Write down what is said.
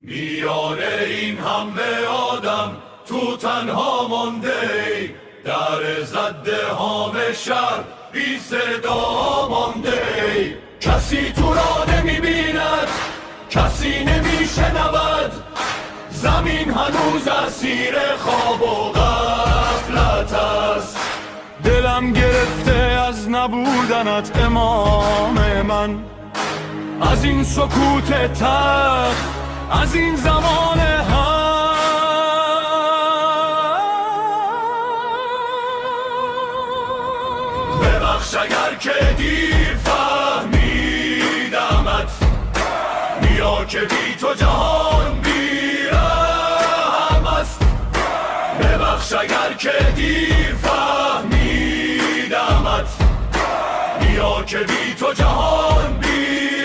میان این همه آدم تو تنها مانده، در زده هام شهر بی صدا مانده. کسی تو را نمیبیند، کسی نمیشنود، زمین هنوز اسیر خواب و غفلت است. دلم گرفته از نبودنت امام من، از این سکوت تلخ، از این زمان هم. ببخش اگر که دیر فهمیدمت، بیا که بی تو جهان بی‌رحم است. ببخش اگر که دیر فهمیدمت، بیا که بی تو جهان بی‌رحم